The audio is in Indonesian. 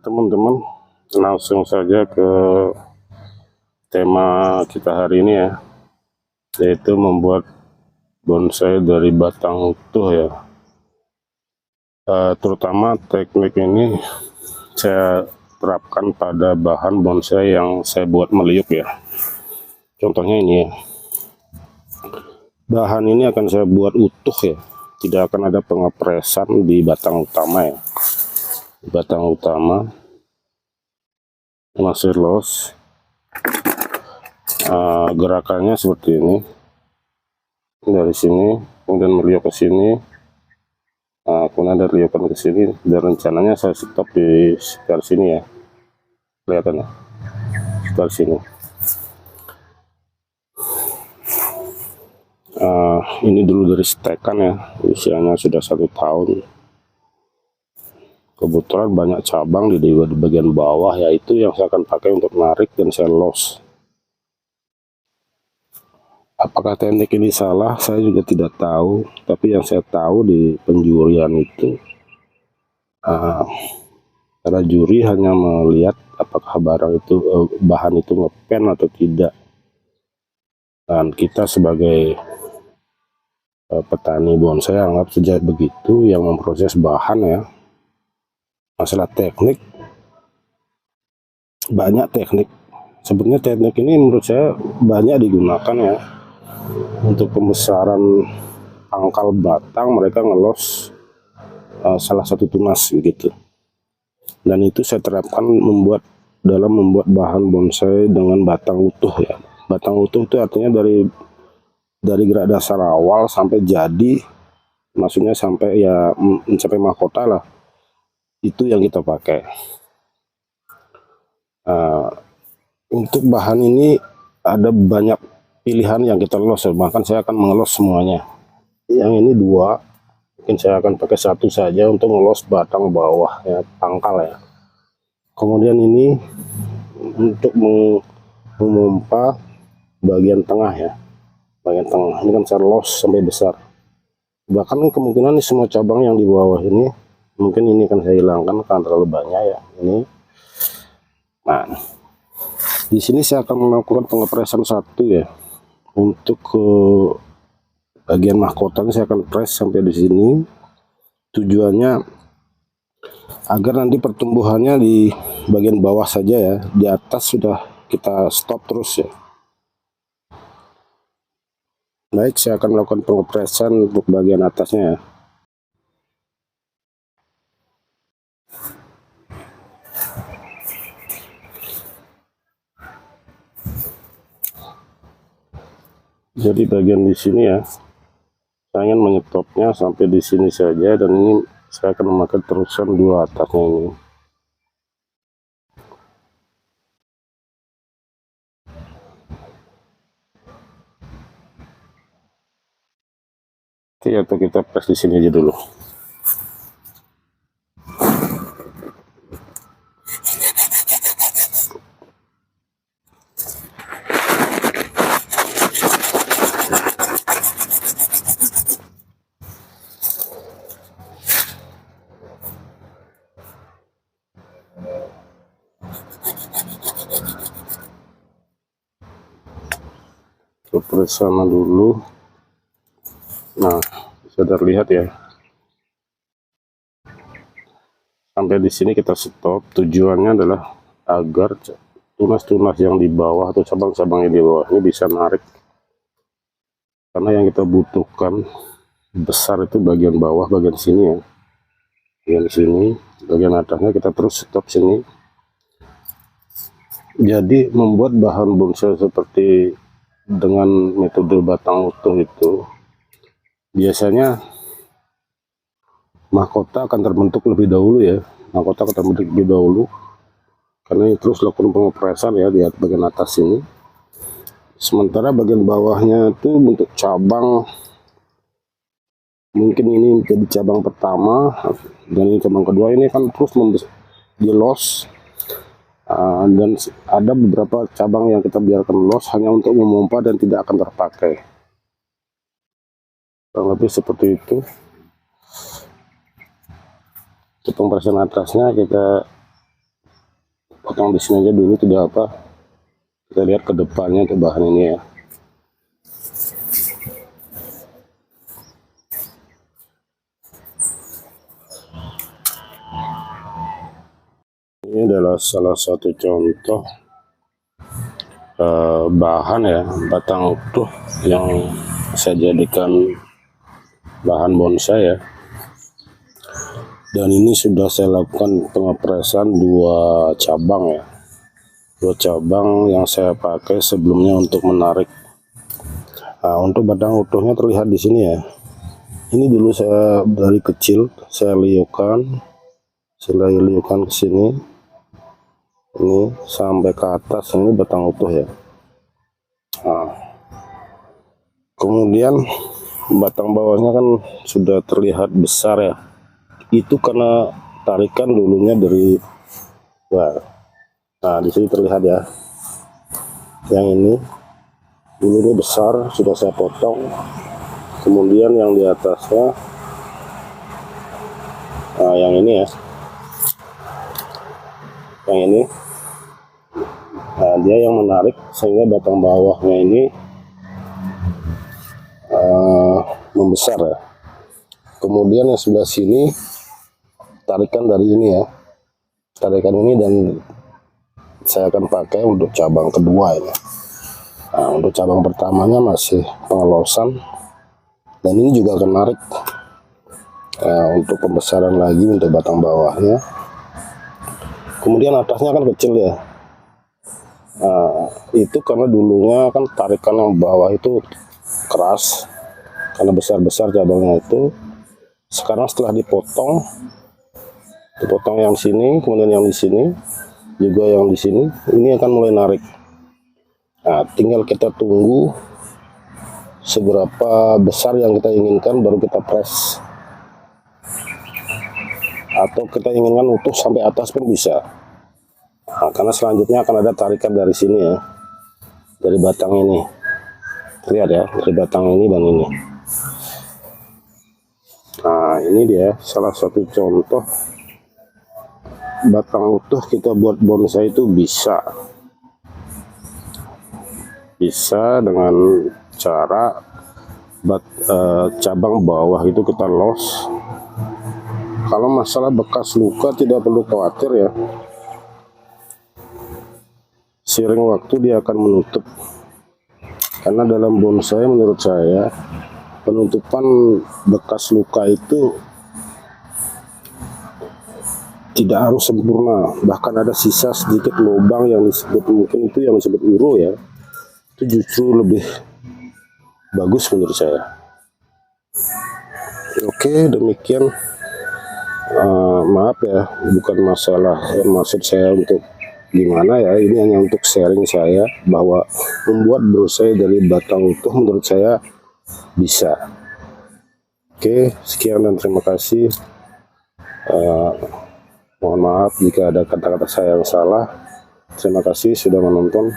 teman-teman, langsung saja ke tema kita hari ini ya, yaitu membuat bonsai dari batang utuh ya. Terutama teknik ini saya terapkan pada bahan bonsai yang saya buat meliuk ya. Contohnya ini ya, bahan ini akan saya buat utuh ya, tidak akan ada pengepresan di batang utama ya. Batang utama masih los. Gerakannya seperti ini, dari sini kemudian meliuk ke sini, kemudian dari liukan ke sini, dan rencananya saya stop di sekitar sini ya, kelihatan ya, sekitar sini. Ini dulu dari stekan ya, usianya sudah 1 tahun. Kebetulan banyak cabang di bagian bawah, yaitu yang saya akan pakai untuk narik dan saya los. Apakah teknik ini salah? Saya juga tidak tahu. Tapi yang saya tahu di penjurian itu, para juri hanya melihat apakah barang itu bahan itu ngepen atau tidak. Dan kita sebagai petani bonsai anggap saja begitu, yang memproses bahan ya. Masalah teknik, banyak teknik. Sebenarnya teknik ini menurut saya banyak digunakan ya. Untuk pembesaran pangkal batang, mereka ngelos salah satu tunas gitu. Dan itu saya terapkan dalam membuat bahan bonsai dengan batang utuh ya. Batang utuh itu artinya dari gerak dasar awal sampai jadi, maksudnya sampai ya mencapai mahkota lah. Itu yang kita pakai. Untuk bahan ini ada banyak pilihan yang kita los, bahkan saya akan mengelos semuanya. Yang ini 2, mungkin saya akan pakai 1 saja untuk ngelos batang bawah ya, pangkal ya. Kemudian ini untuk memompa bagian tengah ya, bagian tengah ini kan saya los sampai besar. Bahkan kemungkinan ini semua cabang yang di bawah ini, mungkin ini akan saya hilangkan karena terlalu banyak ya ini. Nah, di sini saya akan melakukan pengepresan 1 ya. Untuk ke bagian mahkotanya saya akan press sampai di sini. Tujuannya agar nanti pertumbuhannya di bagian bawah saja ya, di atas sudah kita stop terus ya. Baik, saya akan melakukan pengepresan untuk bagian atasnya ya. Jadi bagian di sini ya, saya ingin menyetopnya sampai di sini saja, dan ini saya akan memakai terusan 2 atasnya ini. Oke, atau kita press di sini aja dulu. Press sama dulu. Nah, sudah terlihat ya. Sampai di sini kita stop. Tujuannya adalah agar tunas-tunas yang di bawah atau cabang-cabang yang di bawah ini bisa narik. Karena yang kita butuhkan besar itu bagian bawah, bagian sini ya. Bagian sini, bagian atasnya kita terus stop sini. Jadi membuat bahan bonsai seperti dengan metode batang utuh itu, biasanya mahkota akan terbentuk lebih dahulu ya. Mahkota akan terbentuk lebih dahulu, karena ini terus lakukan pengepresan ya di bagian atas ini. Sementara bagian bawahnya itu untuk cabang, mungkin ini jadi cabang pertama dan ini cabang kedua, ini kan terus di los. Dan ada beberapa cabang yang kita biarkan los hanya untuk memompa dan tidak akan terpakai. Kurang lebih seperti itu. Untuk pengepresan atasnya kita potong di sini aja dulu, tidak apa. Kita lihat ke depannya ke bahan ini ya. Ini adalah salah satu contoh bahan ya, batang utuh yang saya jadikan bahan bonsai ya. Dan ini sudah saya lakukan pengepresan 2 cabang ya, 2 cabang yang saya pakai sebelumnya untuk menarik. Nah, untuk batang utuhnya terlihat di sini ya. Ini dulu saya dari kecil saya liukan ke sini, ini sampai ke atas, ini batang utuh ya. Nah, kemudian batang bawahnya kan sudah terlihat besar ya. Itu karena tarikan dulunya dari luar. Nah, di sini terlihat ya. Yang ini dulunya besar, sudah saya potong. Kemudian yang di atasnya, nah yang ini ya, yang ini, nah dia yang menarik sehingga batang bawahnya ini membesar ya. Kemudian yang sebelah sini tarikan dari ini ya, tarikan ini, dan saya akan pakai untuk cabang kedua ini. Nah, untuk cabang pertamanya masih pengelosan, dan ini juga akan narik untuk pembesaran lagi untuk batang bawahnya. Kemudian atasnya kan kecil ya. Itu karena dulunya kan tarikan yang bawah itu keras, karena besar-besar cabangnya itu. Sekarang setelah dipotong yang sini, kemudian yang di sini, juga yang di sini, ini akan mulai narik. Nah, tinggal kita tunggu seberapa besar yang kita inginkan, baru kita press. Atau kita inginkan utuh sampai atas pun bisa. Nah, karena selanjutnya akan ada tarikan dari sini ya, dari batang ini. Lihat ya, dari batang ini dan ini. Nah, ini dia salah satu contoh batang utuh kita buat bonsai itu bisa dengan cara cabang bawah itu kita los. Kalau masalah bekas luka tidak perlu khawatir ya, seiring waktu dia akan menutup. Karena dalam bonsai menurut saya penutupan bekas luka itu tidak harus sempurna, bahkan ada sisa sedikit lubang yang disebut, mungkin itu yang disebut uro ya, itu justru lebih bagus menurut saya. Oke, demikian. Maaf ya, bukan masalah maksud saya untuk gimana ya, ini hanya untuk sharing saya bahwa membuat bonsai dari batang utuh menurut saya bisa. Oke, sekian dan terima kasih. Mohon maaf jika ada kata-kata saya yang salah. Terima kasih sudah menonton.